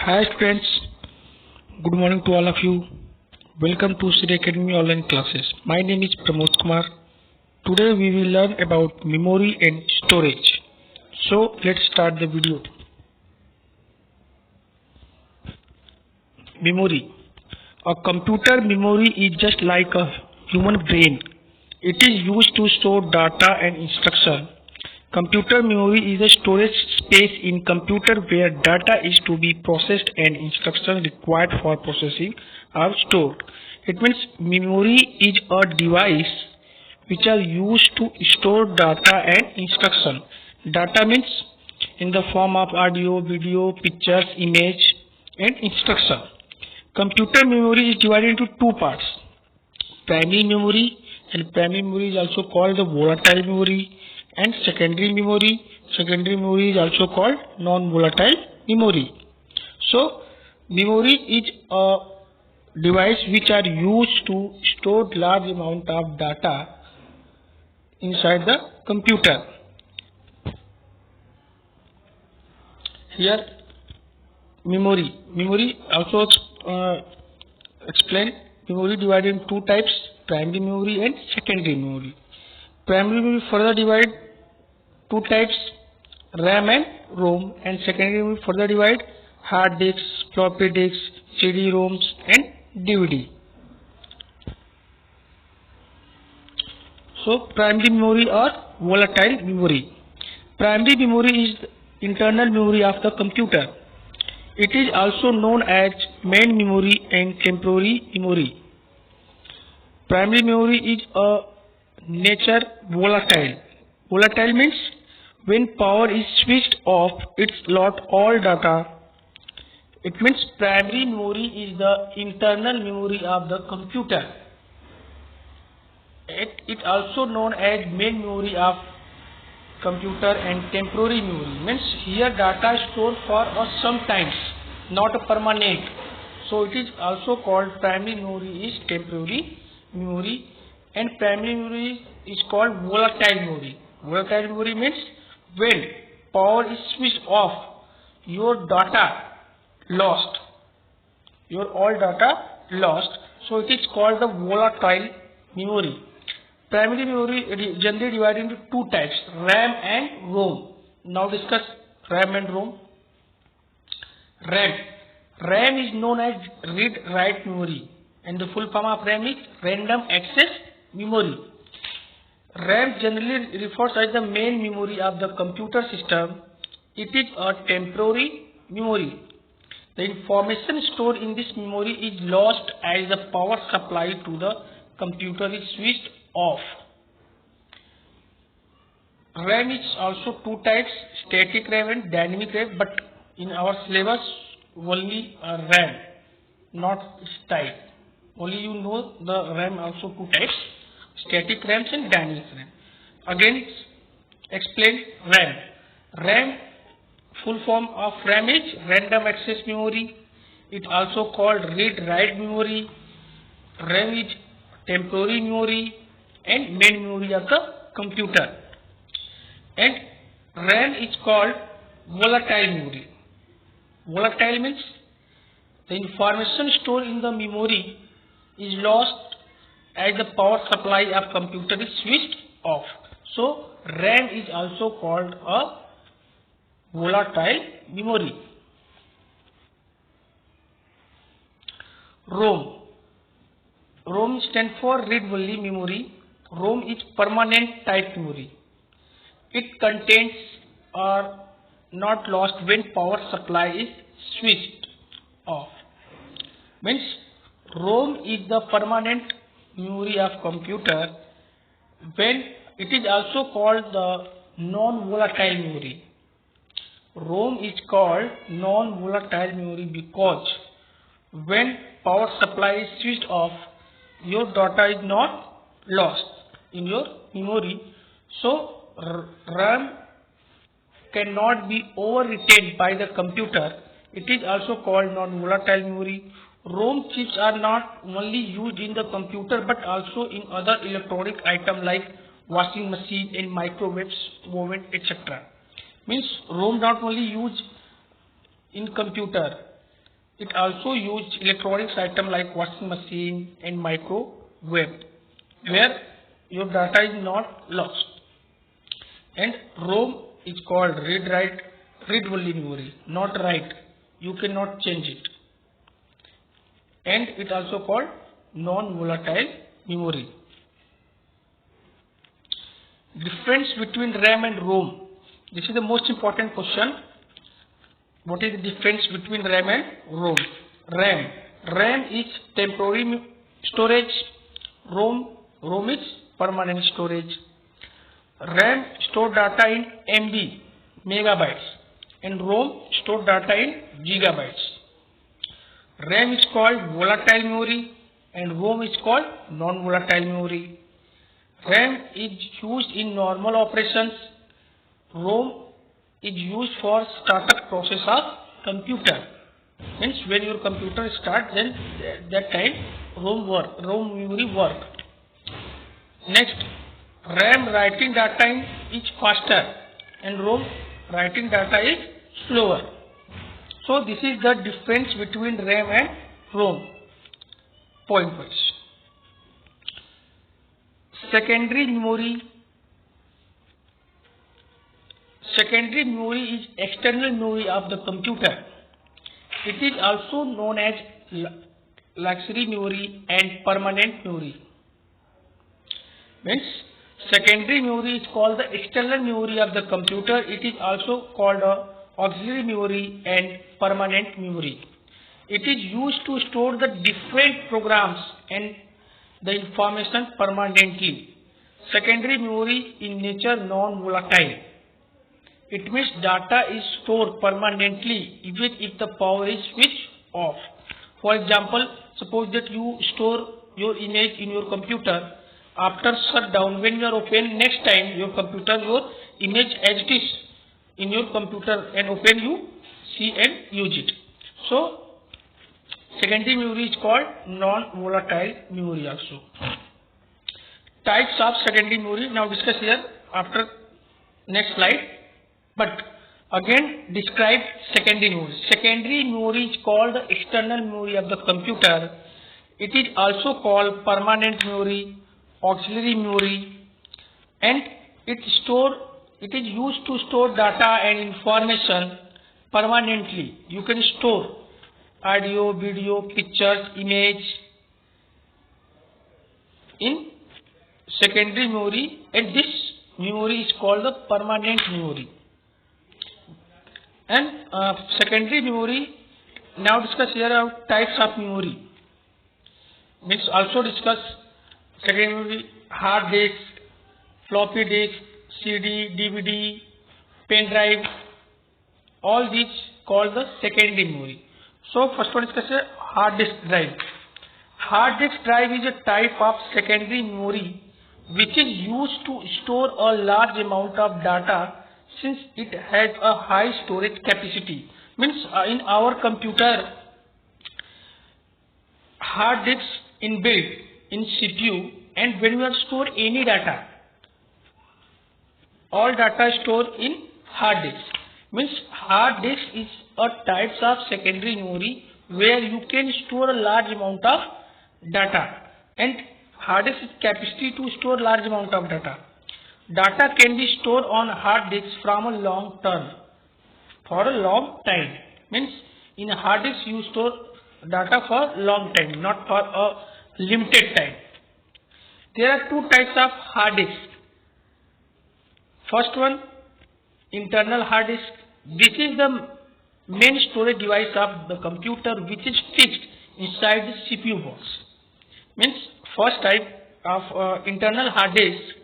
Hi friends, good morning to all of you. Welcome to Sri Academy online classes. My name is Pramod Kumar. Today we will learn about memory and storage. So let's start the video. Memory. A computer memory is just like a human brain. It is used to store data and instruction. Computer memory is a storage space in computer where data is to be processed and instructions required for processing are stored. It means memory is a device which are used to store data and instruction. Data means in the form of audio, video, pictures, image and instruction. Computer memory is divided into two parts. Primary memory, and primary memory is also called the volatile memory, and secondary memory. Secondary memory is also called non-volatile memory. So memory is a device which are used to store large amount of data inside the computer. Here memory also explain memory divided in two types: primary memory and secondary memory. Primary memory further divide two types: RAM and ROM, and secondary memory further divide hard disks, floppy disks, CD-ROMs and DVD. So primary memory or volatile memory. Primary memory is the internal memory of the computer. It is also known as main memory and temporary memory. Primary memory is a nature volatile. Volatile means when power is switched off, it's lost all data. It means primary memory is the internal memory of the computer. It is also known as main memory of computer, and temporary memory means here data is stored for some times, not a permanent. So it is also called primary memory is temporary memory, and primary memory is called volatile memory. Volatile memory means when power is switched off, your data lost, your all data lost. So it is called the volatile memory. Primary memory generally divided into two types: RAM and ROM. Now discuss RAM and ROM. RAM is known as read-write memory, and the full form of RAM is random access memory. RAM generally refers as the main memory of the computer system. It is a temporary memory. The information stored in this memory is lost as the power supply to the computer is switched off. RAM is also two types: static RAM and dynamic RAM, but in our syllabus only RAM, not its type. Only you know the RAM also two types: static RAMs and dynamic RAM. Again explain RAM. RAM full form of RAM is random access memory. It also called read-write memory. RAM is temporary memory and main memory of the computer. And RAM is called volatile memory. Volatile means the information stored in the memory is lost as the power supply of computer is switched off. So RAM is also called a volatile memory. ROM stands for read-only memory. ROM is permanent type memory. It contains are not lost when power supply is switched off. Means ROM is the permanent memory of computer. When it is also called the non-volatile memory. ROM is called non-volatile memory because when power supply is switched off, your data is not lost in your memory. So RAM cannot be overwritten by the computer. It is also called non-volatile memory. ROM chips are not only used in the computer but also in other electronic items like washing machine and microwaves, oven, etc. Means ROM not only used in computer, It also uses electronics item like washing machine and microwave, where your data is not lost. And ROM is called read only memory, not write. You cannot change it. And it also called non-volatile memory. Difference between RAM and ROM. This is the most important question. What is the difference between RAM and ROM? RAM is temporary storage. ROM is permanent storage. RAM store data in MB, megabytes, and ROM store data in gigabytes. RAM is called volatile memory and ROM is called non-volatile memory. RAM is used in normal operations. ROM is used for startup process of computer. Means when your computer starts, then that time ROM memory work. Next, RAM writing data is faster and ROM writing data is slower. So this is the difference between RAM and ROM. Point wise. Secondary memory. Secondary memory is external memory of the computer. It is also known as luxury memory and permanent memory. Means secondary memory is called the external memory of the computer. It is also called auxiliary memory and permanent memory. It is used to store the different programs and the information permanently. Secondary memory in nature non-volatile. It means data is stored permanently even if the power is switched off. For example, suppose that you store your image in your computer. After shutdown, when you are open next time your computer, your image as it is in your computer and open, you see and use it. So secondary memory is called non-volatile memory also. Types of secondary memory now discuss here after next slide. But again describe secondary memory. Secondary memory is called the external memory of the computer. It is also called permanent memory, auxiliary memory, and it is used to store data and information permanently. You can store audio, video, pictures, image in secondary memory, and this memory is called the permanent memory. And secondary memory, now discuss here about types of memory. Means also discuss secondary memory, hard disk, floppy disk, CD, DVD, pen drive, all these called the secondary memory. So first one discuss hard disk drive. Hard disk drive is a type of secondary memory which is used to store a large amount of data since it has a high storage capacity. Means in our computer, hard disk inbuilt in CPU, and when we are store any data, all data stored in hard disk. Means hard disk is a types of secondary memory where you can store a large amount of data, and hard disk is capacity to store large amount of data. Data can be stored on hard disk from a long term, for a long time. Means in a hard disk you store data for long time, not for a limited time. There are two types of hard disk. First one, internal hard disk. This is the main storage device of the computer which is fixed inside the CPU box. Means first type of internal hard disk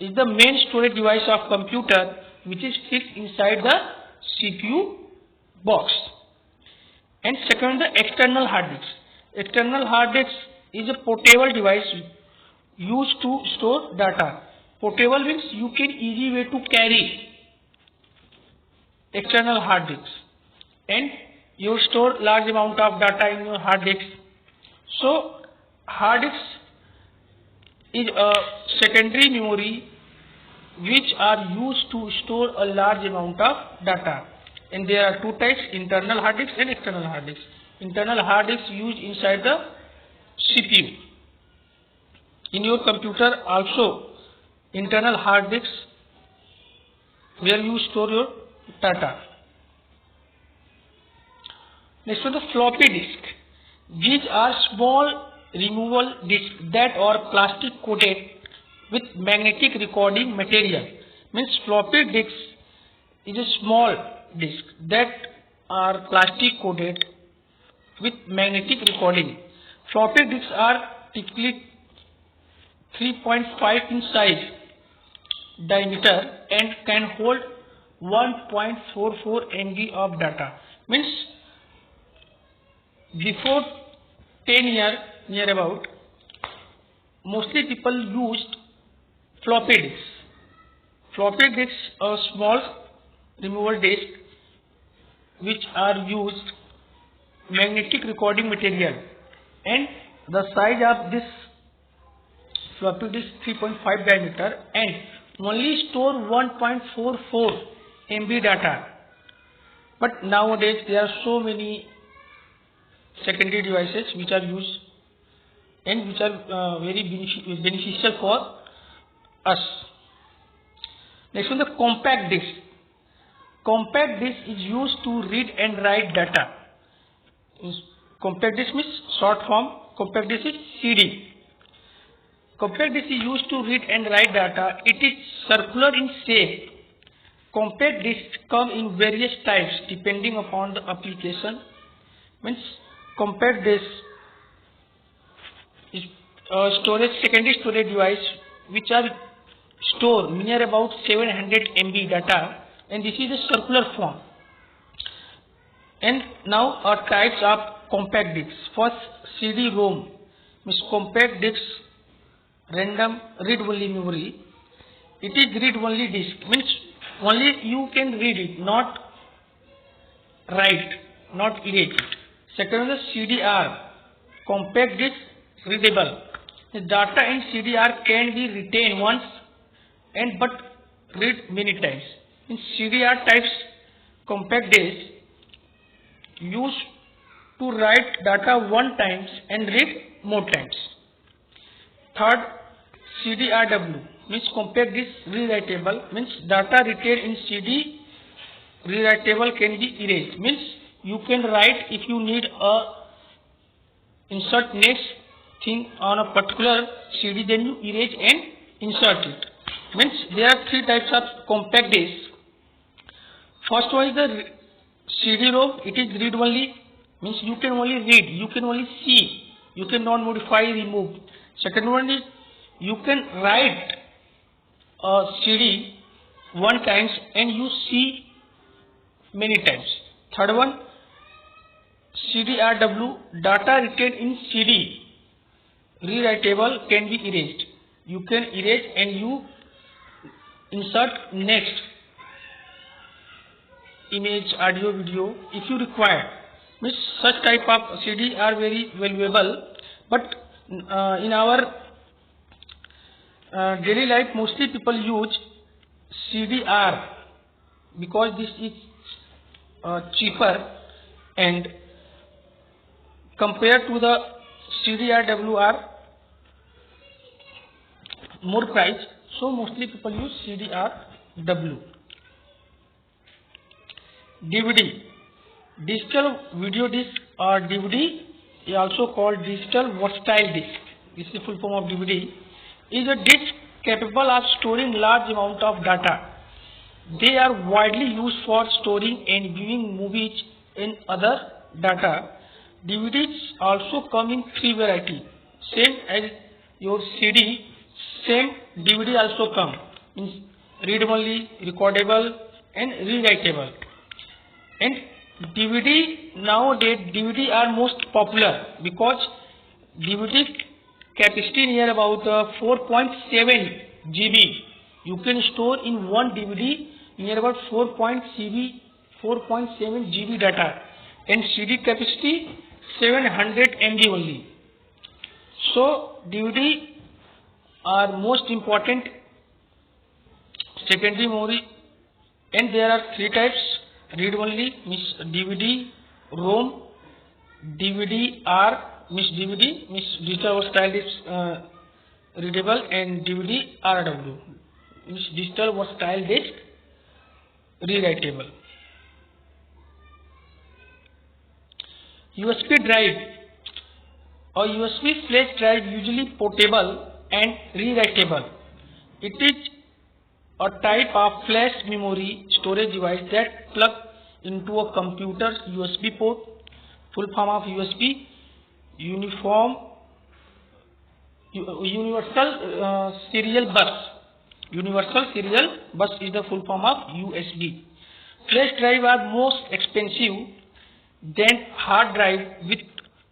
is the main storage device of computer which is fixed inside the CPU box. And second, the external hard disk. External hard disk is a portable device used to store data. Portable means you can easy way to carry external hard disk, and you store large amount of data in your hard disk. So hard disk is a secondary memory which are used to store a large amount of data, and there are two types, internal hard disk and external hard disk. internal hard disk used inside the CPU. In your computer also internal hard disks where you store your data. Next one, the floppy disk. These are small removable disks that are plastic coated with magnetic recording material. Means floppy disks is a small disk that are plastic coated with magnetic recording. Floppy disks are typically 3.5 inch size diameter and can hold 1.44 MB of data. Means before 10 years near about, mostly people used floppy disks. Floppy disks are small removable disks which are used magnetic recording material, and the size of this floppy disk 3.5 diameter and only store 1.44 MB data. But nowadays there are so many secondary devices which are used and which are very beneficial for us. Next one, the compact disk. Compact disk is used to read and write data. Compact disk means short form. Compact disk is CD. Compact disk is used to read and write data. It is circular in shape. Compact disks come in various types depending upon the application. Means compact disk is secondary storage device which are store near about 700 MB data, and this is a circular form. And now our types of compact disks. First, CD-ROM means compact disks random read-only memory. It is read-only disk, means only you can read it, not write, not erase it. Second is CDR, compact disk readable. The data in CDR can be retained once and but read many times. In CDR types compact disk used to write data one times and read more times. Third, CDRW means compact disk rewritable, means data retained in CD rewritable can be erased, means you can write if you need a insert next thing on a particular CD, then you erase and insert it. Means there are three types of compact disk. First one is the CD-ROM. It is read only, means you can only read, you can only see, you cannot modify, remove. Second one is you can write a CD one times and you see many times. Third one, CDRW, data retained in CD rewritable can be erased. You can erase and you insert next image, audio, video if you require. Means such type of CD are very valuable, but in our daily life mostly people use CDR because this is cheaper, and compared to the CDRW are more price, so mostly people use CDRW. DVD, digital video disc or DVD is also called digital versatile disc. This is the full form of DVD. Is a disc capable of storing large amount of data. They are widely used for storing and viewing movies and other data. DVDs also come in three varieties. Same as your CD, same DVD also come. Means read-only, recordable and rewritable. And DVD, nowadays DVD are most popular because DVD capacity near about 4.7 GB. You can store in one DVD near about 4.7 GB data, and CD capacity 700 MB only. So DVD are most important secondary memory, and there are three types: read only means DVD, ROM DVD are means DVD means digital style is readable, and DVD RW means digital was style is rewritable. USB drive or USB flash drive usually portable and rewritable. It is a type of flash memory storage device that plugs into a computer's USB port. Full form of USB, Universal Serial Bus. Universal Serial Bus is the full form of USB. Flash drive are most expensive than hard drive with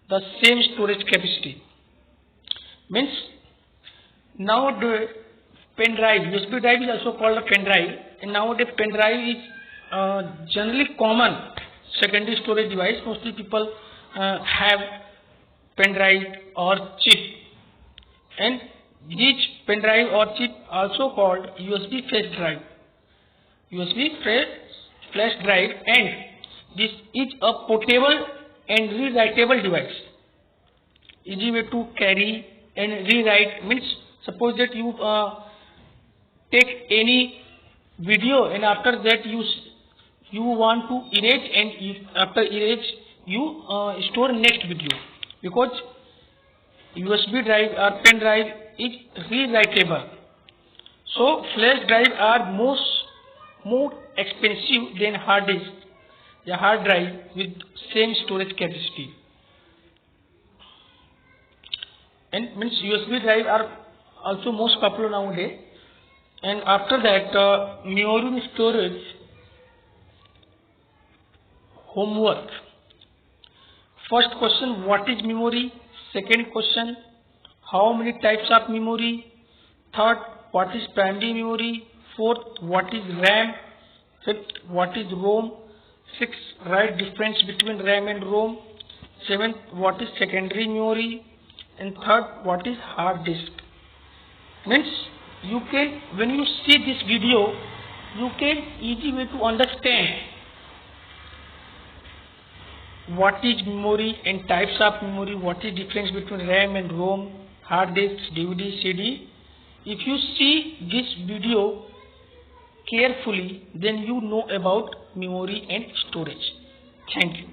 the same storage capacity. Means nowadays pen drive, USB drive is also called a pen drive, and nowadays pen drive is generally common secondary storage device. Mostly people have pen drive or chip, and each pen drive or chip also called USB flash drive. USB flash drive, and this is a portable and rewritable device. Easy way to carry and rewrite means suppose that you take any video and after that you want to erase, and after erase you store next video, because USB drive or pen drive is rewritable. So flash drive are more expensive than hard disk, the hard drive with same storage capacity. And means USB drive are also most popular nowadays. And after that, memory storage homework. First question, what is memory? Second question, how many types of memory? Third, what is primary memory? Fourth, what is RAM? Fifth, what is ROM? Sixth, write difference between RAM and ROM. Seventh, what is secondary memory? And third, what is hard disk? Means you can, when you see this video, you can easy way to understand what is memory and types of memory, what is difference between RAM and ROM, hard disk, DVD, CD. If you see this video carefully, then you know about memory and storage. Thank you.